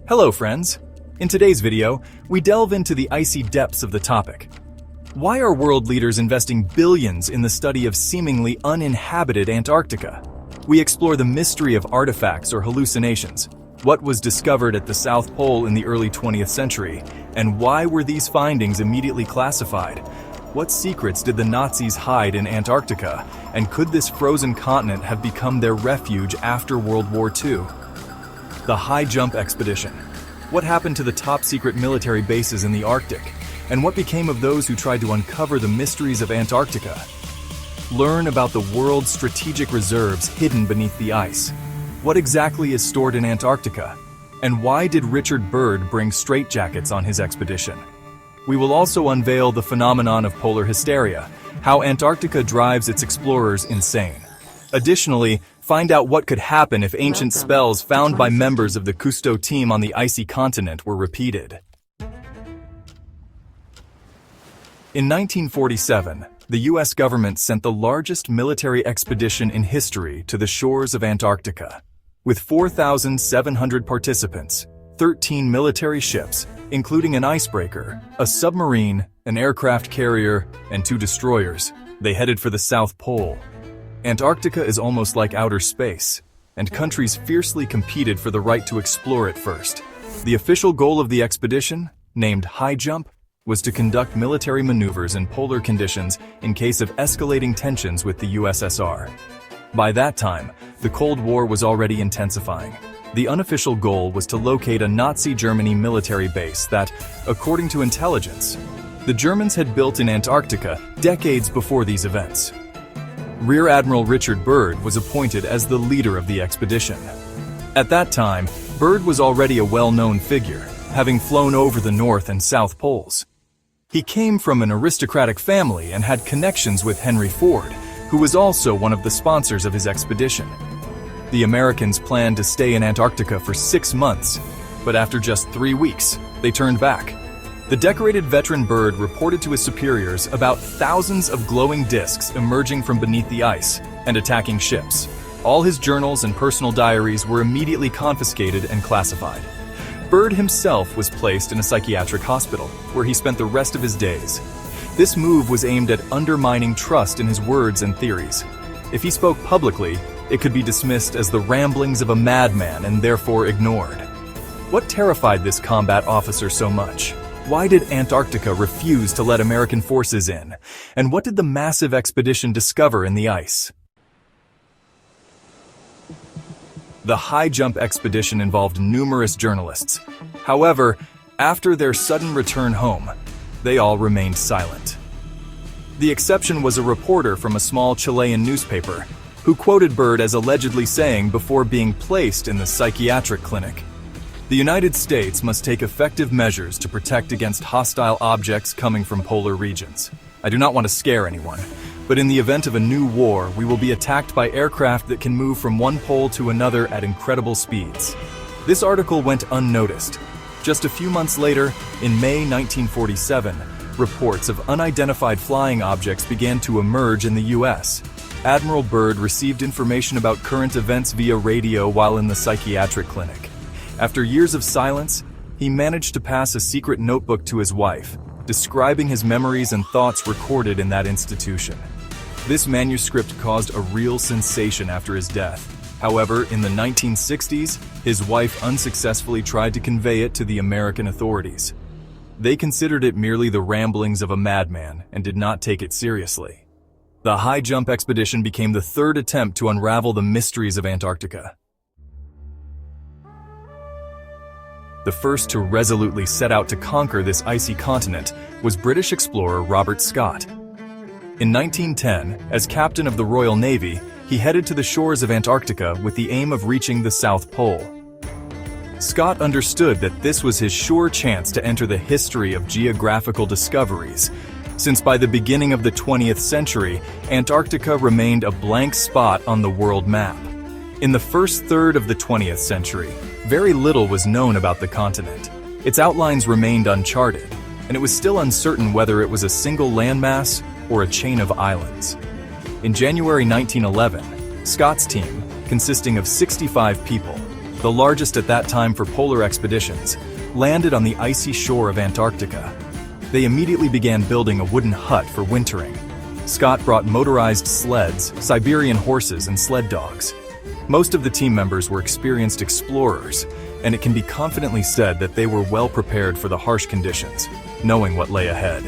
Hello friends! In today's video, we delve into the icy depths of the topic. Why are world leaders investing billions in the study of seemingly uninhabited Antarctica? We explore the mystery of artifacts or hallucinations, what was discovered at the South Pole in the early 20th century, and why were these findings immediately classified? What secrets did the Nazis hide in Antarctica, and could this frozen continent have become their refuge after World War II? The high jump expedition. What happened to the top-secret military bases in the Arctic? And what became of those who tried to uncover the mysteries of Antarctica? Learn about the world's strategic reserves hidden beneath the ice. What exactly is stored in Antarctica? And why did Richard Byrd bring straitjackets on his expedition? We will also unveil the phenomenon of polar hysteria, how Antarctica drives its explorers insane. Additionally, find out what could happen if ancient spells found by members of the Cousteau team on the icy continent were repeated. In 1947, the U.S. government sent the largest military expedition in history to the shores of Antarctica. With 4,700 participants, 13 military ships, including an icebreaker, a submarine, an aircraft carrier, and 2 destroyers, they headed for the South Pole. Antarctica is almost like outer space, and countries fiercely competed for the right to explore it first. The official goal of the expedition, named High Jump, was to conduct military maneuvers in polar conditions in case of escalating tensions with the USSR. By that time, the Cold War was already intensifying. The unofficial goal was to locate a Nazi Germany military base that, according to intelligence, the Germans had built in Antarctica decades before these events. Rear Admiral Richard Byrd was appointed as the leader of the expedition. At that time, Byrd was already a well-known figure, having flown over the North and South Poles. He came from an aristocratic family and had connections with Henry Ford, who was also one of the sponsors of his expedition. The Americans planned to stay in Antarctica for 6 months, but after just 3 weeks, they turned back. The decorated veteran Byrd reported to his superiors about thousands of glowing discs emerging from beneath the ice and attacking ships. All his journals and personal diaries were immediately confiscated and classified. Byrd himself was placed in a psychiatric hospital, where he spent the rest of his days. This move was aimed at undermining trust in his words and theories. If he spoke publicly, it could be dismissed as the ramblings of a madman and therefore ignored. What terrified this combat officer so much? Why did Antarctica refuse to let American forces in? And what did the massive expedition discover in the ice? The high jump expedition involved numerous journalists. However, after their sudden return home, they all remained silent. The exception was a reporter from a small Chilean newspaper, who quoted Byrd as allegedly saying before being placed in the psychiatric clinic, "The United States must take effective measures to protect against hostile objects coming from polar regions. I do not want to scare anyone, but in the event of a new war, we will be attacked by aircraft that can move from one pole to another at incredible speeds." This article went unnoticed. Just a few months later, in May 1947, reports of unidentified flying objects began to emerge in the U.S. Admiral Byrd received information about current events via radio while in the psychiatric clinic. After years of silence, he managed to pass a secret notebook to his wife, describing his memories and thoughts recorded in that institution. This manuscript caused a real sensation after his death. However, in the 1960s, his wife unsuccessfully tried to convey it to the American authorities. They considered it merely the ramblings of a madman and did not take it seriously. The high jump expedition became the 3rd attempt to unravel the mysteries of Antarctica. The first to resolutely set out to conquer this icy continent was British explorer Robert Scott. In 1910, as captain of the Royal Navy, he headed to the shores of Antarctica with the aim of reaching the South Pole. Scott understood that this was his sure chance to enter the history of geographical discoveries, since by the beginning of the 20th century, Antarctica remained a blank spot on the world map. In the first third of the 20th century, very little was known about the continent. Its outlines remained uncharted, and it was still uncertain whether it was a single landmass or a chain of islands. In January 1911, Scott's team, consisting of 65 people, the the largest at that time for polar expeditions, landed on the icy shore of Antarctica. They immediately began building a wooden hut for wintering. Scott brought motorized sleds, Siberian horses, and sled dogs. Most of the team members were experienced explorers, and it can be confidently said that they were well prepared for the harsh conditions, knowing what lay ahead.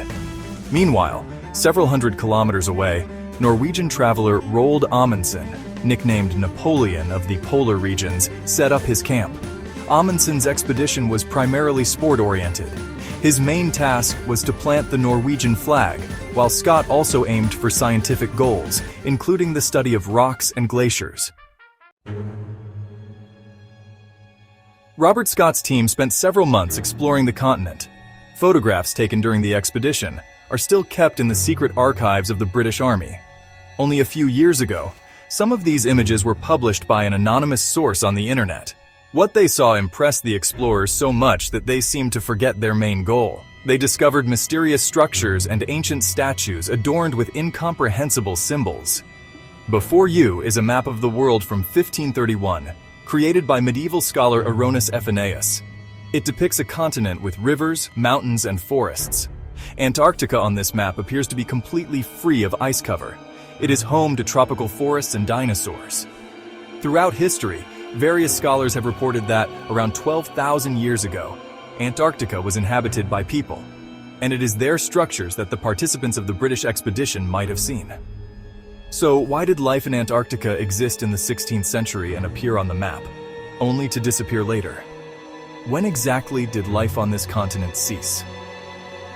Meanwhile, several hundred kilometers away, Norwegian traveler Roald Amundsen, nicknamed Napoleon of the polar regions, set up his camp. Amundsen's expedition was primarily sport-oriented. His main task was to plant the Norwegian flag, while Scott also aimed for scientific goals, including the study of rocks and glaciers. Robert Scott's team spent several months exploring the continent. Photographs taken during the expedition are still kept in the secret archives of the British Army. Only a few years ago, some of these images were published by an anonymous source on the internet. What they saw impressed the explorers so much that they seemed to forget their main goal. They discovered mysterious structures and ancient statues adorned with incomprehensible symbols. Before you is a map of the world from 1531, created by medieval scholar Aronis Ephinaeus. It depicts a continent with rivers, mountains, and forests. Antarctica on this map appears to be completely free of ice cover. It is home to tropical forests and dinosaurs. Throughout history, various scholars have reported that, around 12,000 years ago, Antarctica was inhabited by people, and it is their structures that the participants of the British expedition might have seen. So why did life in Antarctica exist in the 16th century and appear on the map, only to disappear later? When exactly did life on this continent cease?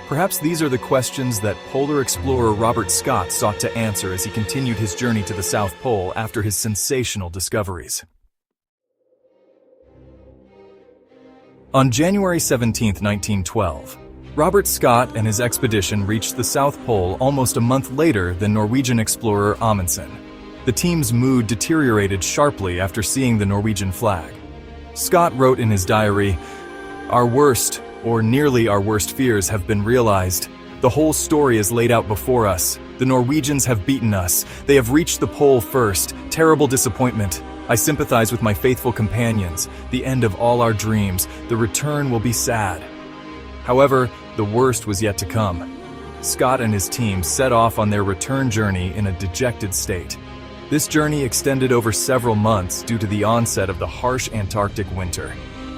Perhaps these are the questions that polar explorer Robert Scott sought to answer as he continued his journey to the South Pole after his sensational discoveries. On January 17, 1912, Robert Scott and his expedition reached the South Pole almost a month later than Norwegian explorer Amundsen. The team's mood deteriorated sharply after seeing the Norwegian flag. Scott wrote in his diary, "Our worst, or nearly our worst fears have been realized. The whole story is laid out before us. The Norwegians have beaten us. They have reached the pole first. Terrible disappointment. I sympathize with my faithful companions. The end of all our dreams. The return will be sad." However, the worst was yet to come. Scott and his team set off on their return journey in a dejected state. This journey extended over several months due to the onset of the harsh Antarctic winter.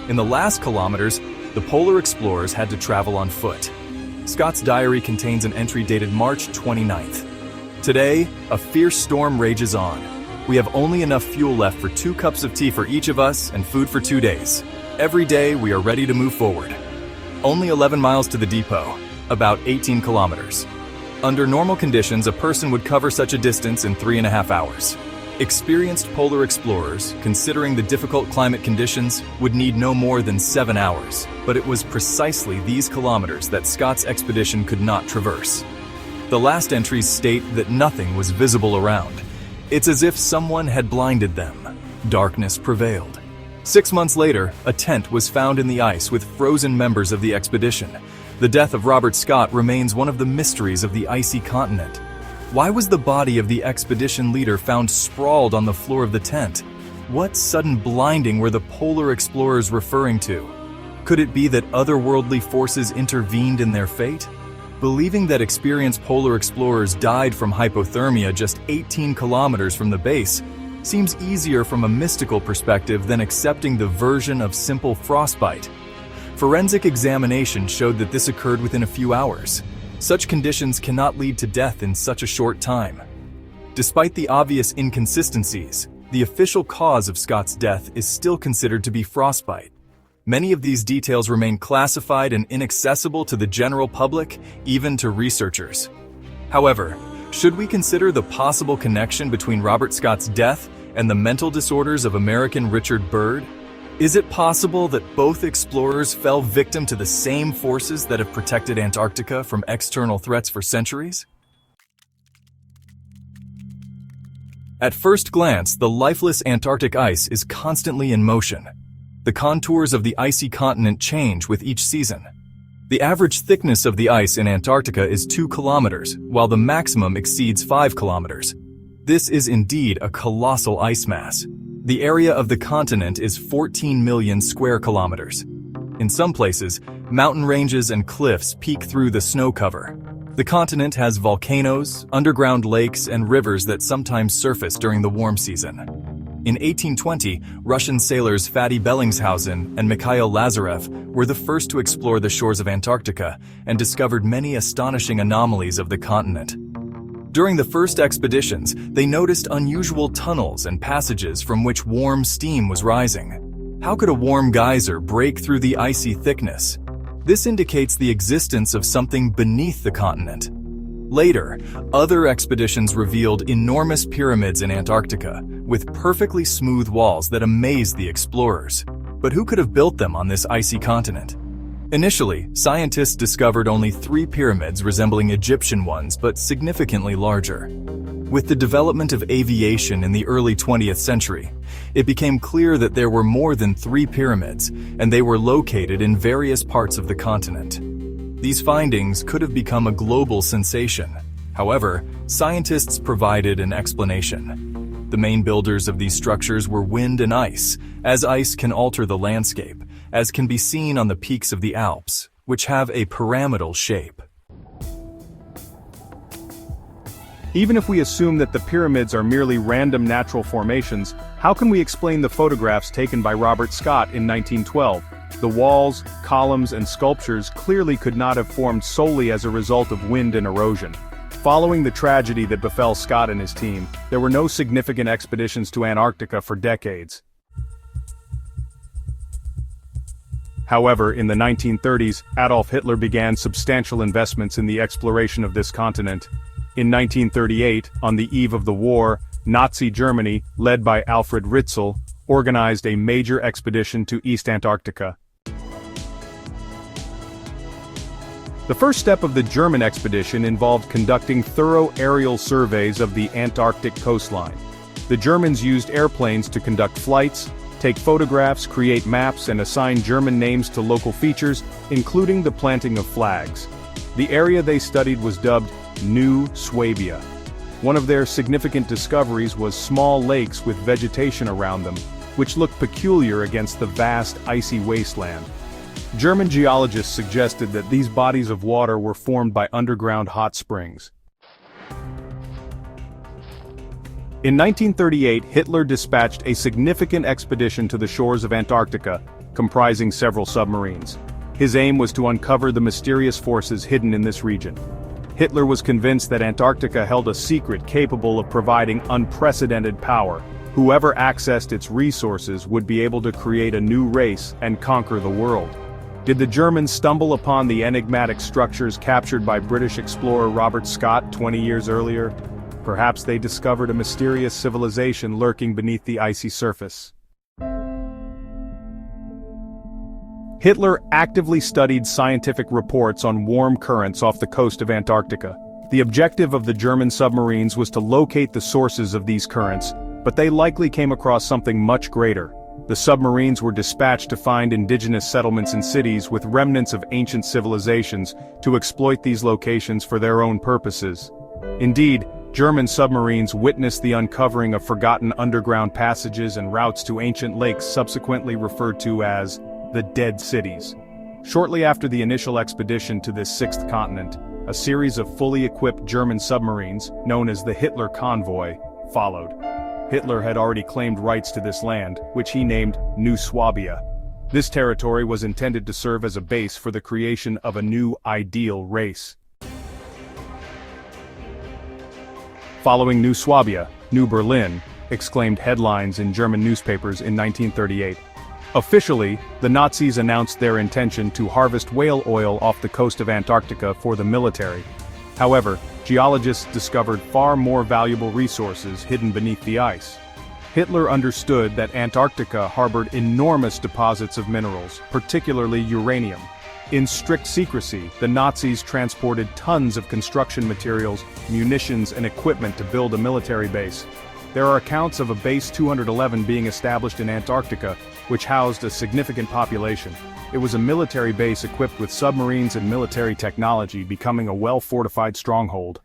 In the last kilometers, the polar explorers had to travel on foot. Scott's diary contains an entry dated March 29th. Today, a fierce storm rages on. We have only enough fuel left for 2 cups of tea for each of us and food for 2 days. Every day, we are ready to move forward. Only 11 miles to the depot, about 18 kilometers. Under normal conditions, a person would cover such a distance in 3.5 hours. Experienced polar explorers, considering the difficult climate conditions, would need no more than 7 hours, but it was precisely these kilometers that Scott's expedition could not traverse. The last entries state that nothing was visible around. It's as if someone had blinded them. Darkness prevailed. 6 months later, a tent was found in the ice with frozen members of the expedition. The death of Robert Scott remains one of the mysteries of the icy continent. Why was the body of the expedition leader found sprawled on the floor of the tent? What sudden blinding were the polar explorers referring to? Could it be that otherworldly forces intervened in their fate? Believing that experienced polar explorers died from hypothermia just 18 kilometers from the base seems easier from a mystical perspective than accepting the version of simple frostbite. Forensic examination showed that this occurred within a few hours. Such conditions cannot lead to death in such a short time. Despite the obvious inconsistencies, the official cause of Scott's death is still considered to be frostbite. Many of these details remain classified and inaccessible to the general public, even to researchers. However, should we consider the possible connection between Robert Scott's death and the mental disorders of American Richard Byrd? Is it possible that both explorers fell victim to the same forces that have protected Antarctica from external threats for centuries? At first glance, the lifeless Antarctic ice is constantly in motion. The contours of the icy continent change with each season. The average thickness of the ice in Antarctica is 2 kilometers, while the maximum exceeds 5 kilometers. This is indeed a colossal ice mass. The area of the continent is 14 million square kilometers. In some places, mountain ranges and cliffs peek through the snow cover. The continent has volcanoes, underground lakes, and rivers that sometimes surface during the warm season. In 1820, Russian sailors Fatih Bellingshausen and Mikhail Lazarev were the first to explore the shores of Antarctica and discovered many astonishing anomalies of the continent. During the first expeditions, they noticed unusual tunnels and passages from which warm steam was rising. How could a warm geyser break through the icy thickness? This indicates the existence of something beneath the continent. Later, other expeditions revealed enormous pyramids in Antarctica, with perfectly smooth walls that amazed the explorers. But who could have built them on this icy continent? Initially, scientists discovered only 3 pyramids resembling Egyptian ones, but significantly larger. With the development of aviation in the early 20th century, it became clear that there were more than 3 pyramids, and they were located in various parts of the continent. These findings could have become a global sensation. However, scientists provided an explanation. The main builders of these structures were wind and ice, as ice can alter the landscape, as can be seen on the peaks of the Alps, which have a pyramidal shape. Even if we assume that the pyramids are merely random natural formations, how can we explain the photographs taken by Robert Scott in 1912? The walls, columns, and sculptures clearly could not have formed solely as a result of wind and erosion. Following the tragedy that befell Scott and his team, there were no significant expeditions to Antarctica for decades. However, in the 1930s, Adolf Hitler began substantial investments in the exploration of this continent. In 1938, on the eve of the war, Nazi Germany, led by Alfred Ritzel, organized a major expedition to East Antarctica. The first step of the German expedition involved conducting thorough aerial surveys of the Antarctic coastline. The Germans used airplanes to conduct flights, take photographs, create maps, and assign German names to local features, including the planting of flags. The area they studied was dubbed New Swabia. One of their significant discoveries was small lakes with vegetation around them, which looked peculiar against the vast icy wasteland. German geologists suggested that these bodies of water were formed by underground hot springs. In 1938, Hitler dispatched a significant expedition to the shores of Antarctica, comprising several submarines. His aim was to uncover the mysterious forces hidden in this region. Hitler was convinced that Antarctica held a secret capable of providing unprecedented power. Whoever accessed its resources would be able to create a new race and conquer the world. Did the Germans stumble upon the enigmatic structures captured by British explorer Robert Scott 20 years earlier? Perhaps they discovered a mysterious civilization lurking beneath the icy surface. Hitler actively studied scientific reports on warm currents off the coast of Antarctica. The objective of the German submarines was to locate the sources of these currents, but they likely came across something much greater. The submarines were dispatched to find indigenous settlements and cities with remnants of ancient civilizations to exploit these locations for their own purposes. Indeed, German submarines witnessed the uncovering of forgotten underground passages and routes to ancient lakes subsequently referred to as the Dead Cities. Shortly after the initial expedition to this sixth continent, a series of fully equipped German submarines, known as the Hitler Convoy, followed. Hitler had already claimed rights to this land, which he named New Swabia. This territory was intended to serve as a base for the creation of a new ideal race. Following New Swabia, New Berlin, exclaimed headlines in German newspapers in 1938. Officially, the Nazis announced their intention to harvest whale oil off the coast of Antarctica for the military. However, geologists discovered far more valuable resources hidden beneath the ice. Hitler understood that Antarctica harbored enormous deposits of minerals, particularly uranium. In strict secrecy, the Nazis transported tons of construction materials, munitions, and equipment to build a military base. There are accounts of a Base 211 being established in Antarctica, which housed a significant population. It was a military base equipped with submarines and military technology, becoming a well-fortified stronghold.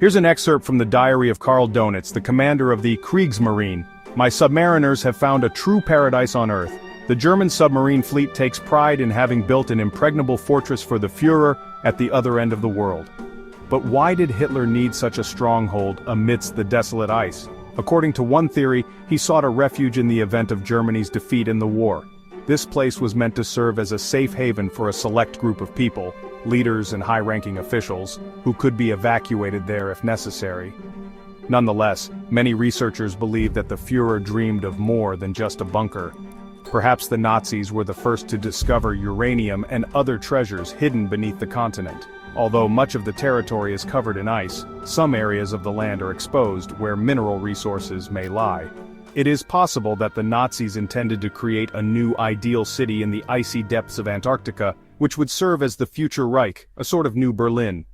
Here's an excerpt from the diary of Karl Donitz, the commander of the Kriegsmarine. "My submariners have found a true paradise on Earth. The German submarine fleet takes pride in having built an impregnable fortress for the Führer at the other end of the world." But why did Hitler need such a stronghold amidst the desolate ice? According to one theory, he sought a refuge in the event of Germany's defeat in the war. This place was meant to serve as a safe haven for a select group of people, leaders and high-ranking officials, who could be evacuated there if necessary. Nonetheless, many researchers believe that the Führer dreamed of more than just a bunker. Perhaps the Nazis were the first to discover uranium and other treasures hidden beneath the continent. Although much of the territory is covered in ice, some areas of the land are exposed where mineral resources may lie. It is possible that the Nazis intended to create a new ideal city in the icy depths of Antarctica, which would serve as the future Reich, a sort of new Berlin.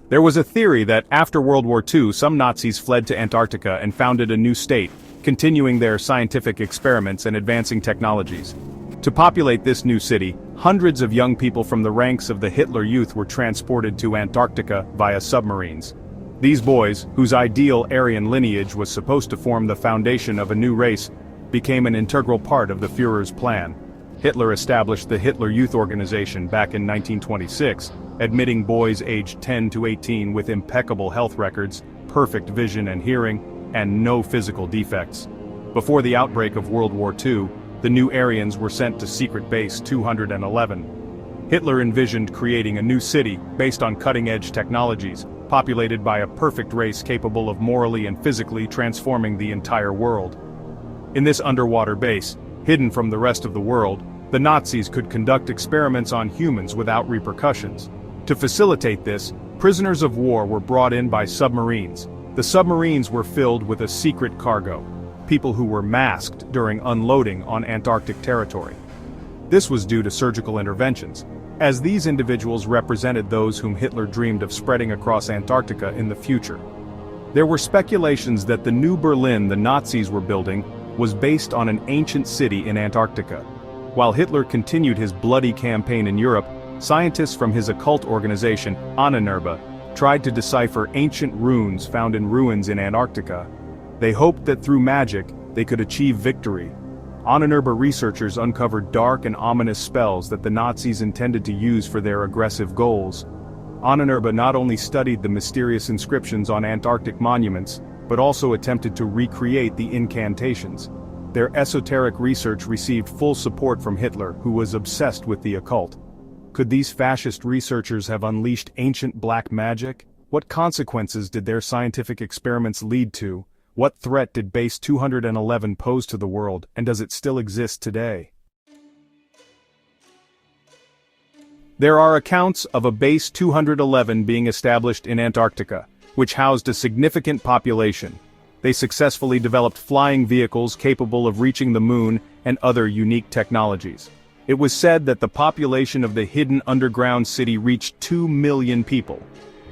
There was a theory that after World War II some Nazis fled to Antarctica and founded a new state, continuing their scientific experiments and advancing technologies. To populate this new city, hundreds of young people from the ranks of the Hitler Youth were transported to Antarctica via submarines. These boys, whose ideal Aryan lineage was supposed to form the foundation of a new race, became an integral part of the Führer's plan. Hitler established the Hitler Youth Organization back in 1926, admitting boys aged 10 to 18 with impeccable health records, perfect vision and hearing, and no physical defects. Before the outbreak of World War II, the new Aryans were sent to Secret Base 211. Hitler envisioned creating a new city based on cutting-edge technologies, populated by a perfect race capable of morally and physically transforming the entire world. In this underwater base, hidden from the rest of the world, the Nazis could conduct experiments on humans without repercussions. To facilitate this, prisoners of war were brought in by submarines. The submarines were filled with a secret cargo, people who were masked during unloading on Antarctic territory. This was due to surgical interventions, as these individuals represented those whom Hitler dreamed of spreading across Antarctica in the future. There were speculations that the new Berlin the Nazis were building was based on an ancient city in Antarctica. While Hitler continued his bloody campaign in Europe, scientists from his occult organization, Ahnenerbe, tried to decipher ancient runes found in ruins in Antarctica. They hoped that through magic, they could achieve victory. Ahnenerbe researchers uncovered dark and ominous spells that the Nazis intended to use for their aggressive goals. Ahnenerbe not only studied the mysterious inscriptions on Antarctic monuments, but also attempted to recreate the incantations. Their esoteric research received full support from Hitler, who was obsessed with the occult. Could these fascist researchers have unleashed ancient black magic? What consequences did their scientific experiments lead to? What threat did Base 211 pose to the world, and does it still exist today? There are accounts of a Base 211 being established in Antarctica, which housed a significant population. They successfully developed flying vehicles capable of reaching the moon and other unique technologies. It was said that the population of the hidden underground city reached 2 million people,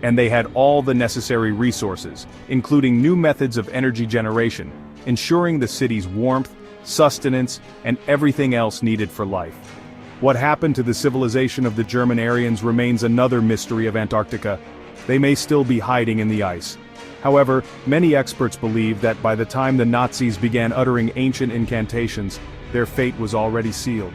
and they had all the necessary resources, including new methods of energy generation, ensuring the city's warmth, sustenance, and everything else needed for life. What happened to the civilization of the German Aryans remains another mystery of Antarctica. They may still be hiding in the ice. However, many experts believe that by the time the Nazis began uttering ancient incantations, their fate was already sealed.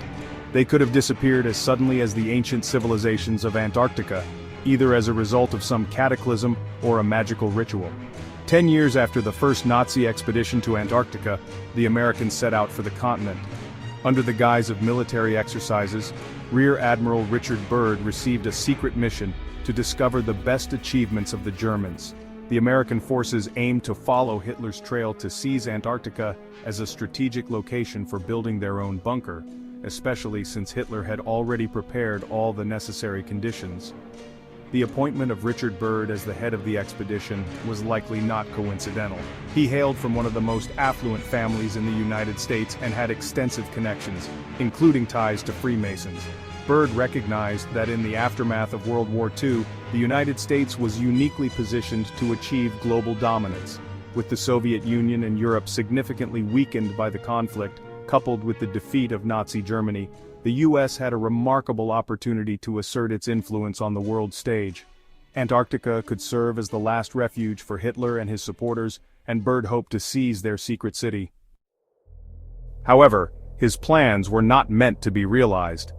They could have disappeared as suddenly as the ancient civilizations of Antarctica, either as a result of some cataclysm or a magical ritual. 10 years after the first Nazi expedition to Antarctica, the Americans set out for the continent. Under the guise of military exercises, Rear Admiral Richard Byrd received a secret mission to discover the best achievements of the Germans. The American forces aimed to follow Hitler's trail to seize Antarctica as a strategic location for building their own bunker, especially since Hitler had already prepared all the necessary conditions. The appointment of Richard Byrd as the head of the expedition was likely not coincidental. He hailed from one of the most affluent families in the United States and had extensive connections, including ties to Freemasons. Byrd recognized that in the aftermath of World War II, the United States was uniquely positioned to achieve global dominance. With the Soviet Union and Europe significantly weakened by the conflict, coupled with the defeat of Nazi Germany, the US had a remarkable opportunity to assert its influence on the world stage. Antarctica could serve as the last refuge for Hitler and his supporters, and Byrd hoped to seize their secret city. However, his plans were not meant to be realized.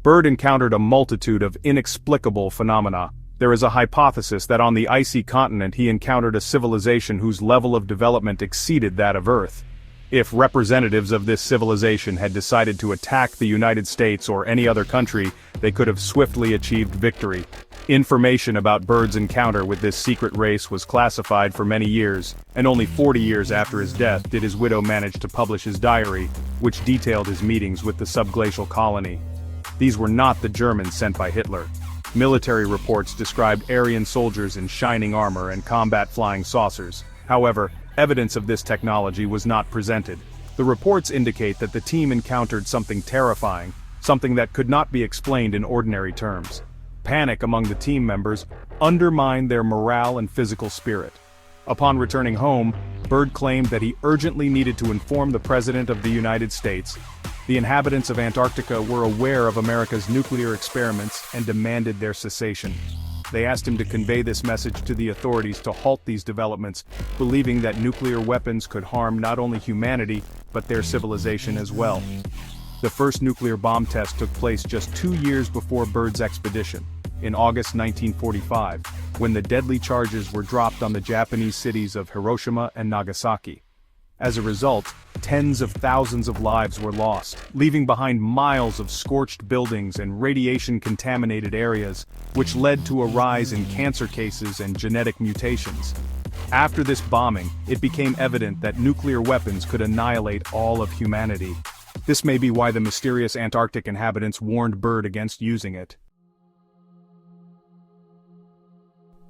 Byrd encountered a multitude of inexplicable phenomena. There is a hypothesis that on the icy continent he encountered a civilization whose level of development exceeded that of Earth. If representatives of this civilization had decided to attack the United States or any other country, they could have swiftly achieved victory. Information about Byrd's encounter with this secret race was classified for many years, and only 40 years after his death did his widow manage to publish his diary, which detailed his meetings with the subglacial colony. These were not the Germans sent by Hitler. Military reports described Aryan soldiers in shining armor and combat flying saucers. However, evidence of this technology was not presented. The reports indicate that the team encountered something terrifying, something that could not be explained in ordinary terms. Panic among the team members undermined their morale and physical spirit. Upon returning home, Byrd claimed that he urgently needed to inform the President of the United States. The inhabitants of Antarctica were aware of America's nuclear experiments and demanded their cessation. They asked him to convey this message to the authorities to halt these developments, believing that nuclear weapons could harm not only humanity, but their civilization as well. The first nuclear bomb test took place just 2 years before Byrd's expedition, in August 1945, when the deadly charges were dropped on the Japanese cities of Hiroshima and Nagasaki. As a result, tens of thousands of lives were lost, leaving behind miles of scorched buildings and radiation-contaminated areas, which led to a rise in cancer cases and genetic mutations. After this bombing, it became evident that nuclear weapons could annihilate all of humanity. This may be why the mysterious Antarctic inhabitants warned Byrd against using it.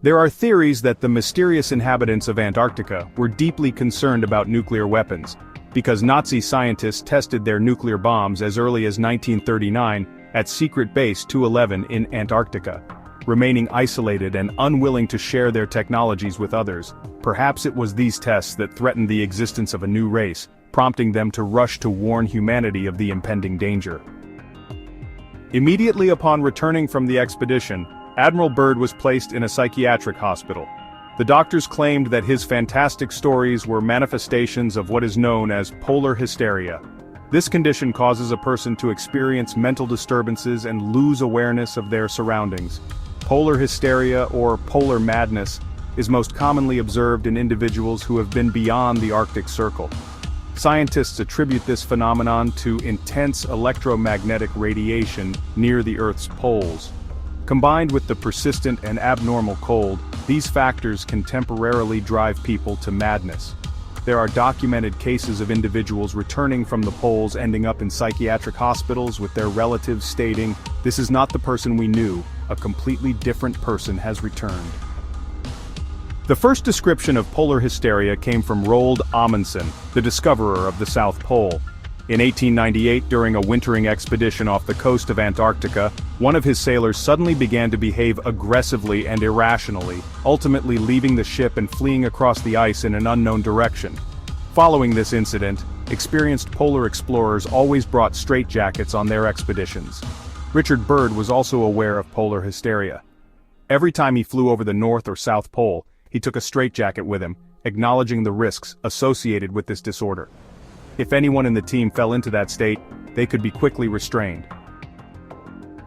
There are theories that the mysterious inhabitants of Antarctica were deeply concerned about nuclear weapons, because Nazi scientists tested their nuclear bombs as early as 1939 at Secret Base 211 in Antarctica. Remaining isolated and unwilling to share their technologies with others, perhaps it was these tests that threatened the existence of a new race, prompting them to rush to warn humanity of the impending danger. Immediately upon returning from the expedition, Admiral Byrd was placed in a psychiatric hospital. The doctors claimed that his fantastic stories were manifestations of what is known as polar hysteria. This condition causes a person to experience mental disturbances and lose awareness of their surroundings. Polar hysteria, or polar madness, is most commonly observed in individuals who have been beyond the Arctic Circle. Scientists attribute this phenomenon to intense electromagnetic radiation near the Earth's poles. Combined with the persistent and abnormal cold, these factors can temporarily drive people to madness. There are documented cases of individuals returning from the poles ending up in psychiatric hospitals with their relatives stating, "This is not the person we knew, a completely different person has returned." The first description of polar hysteria came from Roald Amundsen, the discoverer of the South Pole. In 1898, during a wintering expedition off the coast of Antarctica, one of his sailors suddenly began to behave aggressively and irrationally, ultimately leaving the ship and fleeing across the ice in an unknown direction. Following this incident, experienced polar explorers always brought straitjackets on their expeditions. Richard Byrd was also aware of polar hysteria. Every time he flew over the North or South Pole, he took a straitjacket with him, acknowledging the risks associated with this disorder. If anyone in the team fell into that state, they could be quickly restrained.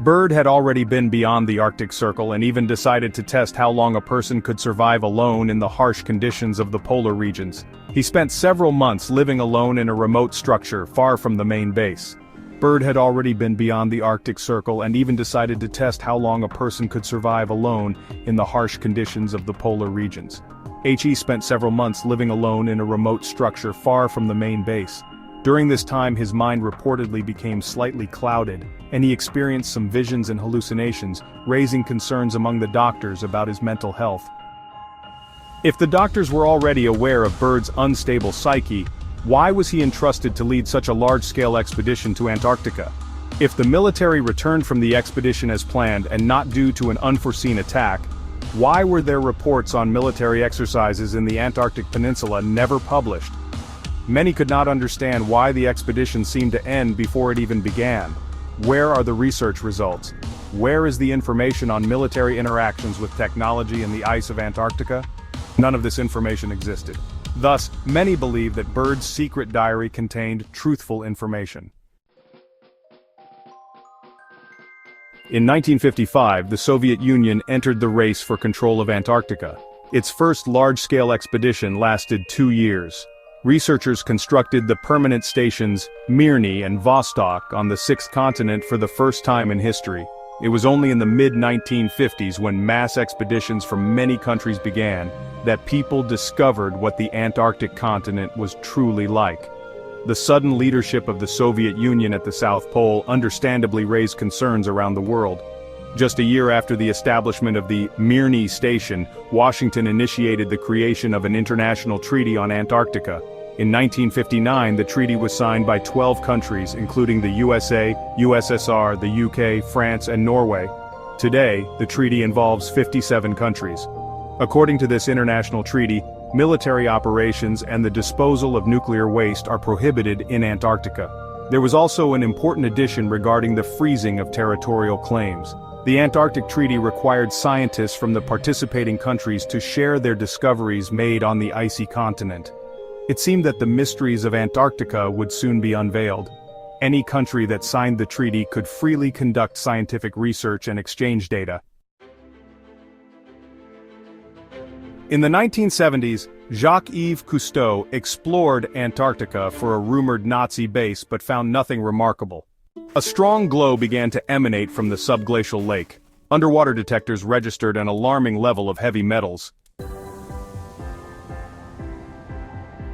Byrd had already been beyond the Arctic Circle and even decided to test how long a person could survive alone in the harsh conditions of the polar regions. He spent several months living alone in a remote structure far from the main base. Byrd had already been beyond the Arctic Circle and even decided to test how long a person could survive alone in the harsh conditions of the polar regions. He spent several months living alone in a remote structure far from the main base. During this time his mind reportedly became slightly clouded, and he experienced some visions and hallucinations, raising concerns among the doctors about his mental health. If the doctors were already aware of Byrd's unstable psyche, why was he entrusted to lead such a large-scale expedition to Antarctica? If the military returned from the expedition as planned and not due to an unforeseen attack, why were their reports on military exercises in the Antarctic Peninsula never published? Many could not understand why the expedition seemed to end before it even began. Where are the research results? Where is the information on military interactions with technology and the ice of Antarctica? None of this information existed. Thus, many believe that Byrd's secret diary contained truthful information. In 1955, the Soviet Union entered the race for control of Antarctica. Its first large-scale expedition lasted 2 years. Researchers constructed the permanent stations Mirny and Vostok on the sixth continent for the first time in history. It was only in the mid-1950s, when mass expeditions from many countries began, that people discovered what the Antarctic continent was truly like. The sudden leadership of the Soviet Union at the South Pole understandably raised concerns around the world. Just a year after the establishment of the Mirny station, Washington initiated the creation of an international treaty on Antarctica. In 1959, the treaty was signed by 12 countries, including the USA, USSR, the UK, France, and Norway. Today, the treaty involves 57 countries. According to this international treaty, military operations and the disposal of nuclear waste are prohibited in Antarctica. There was also an important addition regarding the freezing of territorial claims. The Antarctic Treaty required scientists from the participating countries to share their discoveries made on the icy continent. It seemed that the mysteries of Antarctica would soon be unveiled. Any country that signed the treaty could freely conduct scientific research and exchange data. In the 1970s, Jacques-Yves Cousteau explored Antarctica for a rumored Nazi base but found nothing remarkable. A strong glow began to emanate from the subglacial lake. Underwater detectors registered an alarming level of heavy metals.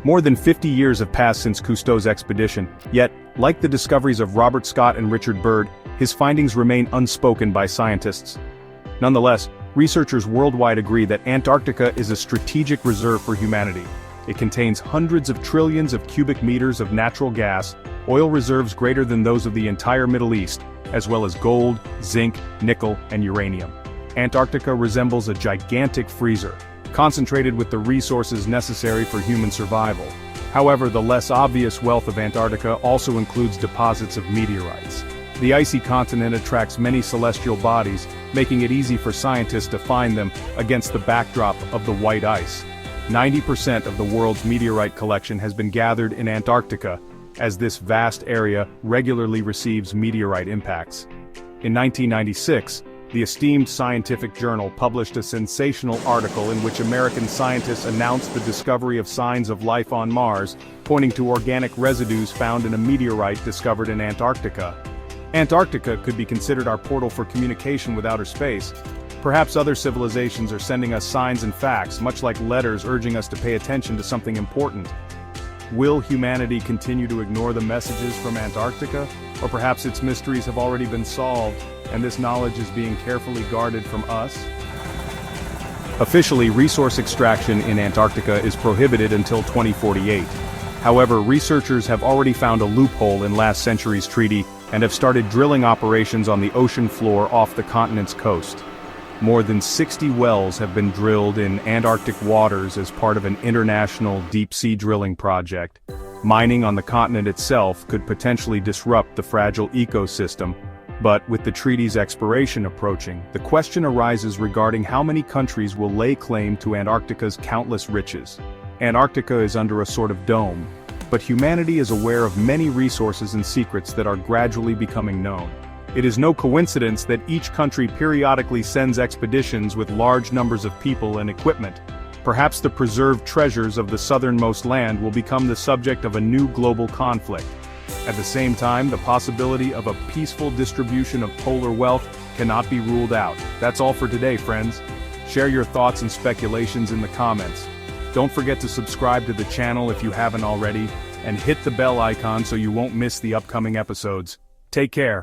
More than 50 years have passed since Cousteau's expedition, yet, like the discoveries of Robert Scott and Richard Byrd, his findings remain unspoken by scientists. Nonetheless, researchers worldwide agree that Antarctica is a strategic reserve for humanity. It contains hundreds of trillions of cubic meters of natural gas, oil reserves greater than those of the entire Middle East, as well as gold, zinc, nickel, and uranium. Antarctica resembles a gigantic freezer, concentrated with the resources necessary for human survival. However, the less obvious wealth of Antarctica also includes deposits of meteorites. The icy continent attracts many celestial bodies, making it easy for scientists to find them against the backdrop of the white ice. 90% of the world's meteorite collection has been gathered in Antarctica, as this vast area regularly receives meteorite impacts. In 1996, the esteemed scientific journal published a sensational article in which American scientists announced the discovery of signs of life on Mars, pointing to organic residues found in a meteorite discovered in Antarctica. Antarctica could be considered our portal for communication with outer space. Perhaps other civilizations are sending us signs and facts, much like letters urging us to pay attention to something important. Will humanity continue to ignore the messages from Antarctica? Or perhaps its mysteries have already been solved, and this knowledge is being carefully guarded from us? Officially, resource extraction in Antarctica is prohibited until 2048. However, researchers have already found a loophole in last century's treaty and have started drilling operations on the ocean floor off the continent's coast. More than 60 wells have been drilled in Antarctic waters as part of an international deep-sea drilling project. Mining on the continent itself could potentially disrupt the fragile ecosystem, but with the treaty's expiration approaching, the question arises regarding how many countries will lay claim to Antarctica's countless riches. Antarctica is under a sort of dome, but humanity is aware of many resources and secrets that are gradually becoming known. It is no coincidence that each country periodically sends expeditions with large numbers of people and equipment. Perhaps the preserved treasures of the southernmost land will become the subject of a new global conflict. At the same time, the possibility of a peaceful distribution of polar wealth cannot be ruled out. That's all for today, friends. Share your thoughts and speculations in the comments. Don't forget to subscribe to the channel if you haven't already, and hit the bell icon so you won't miss the upcoming episodes. Take care.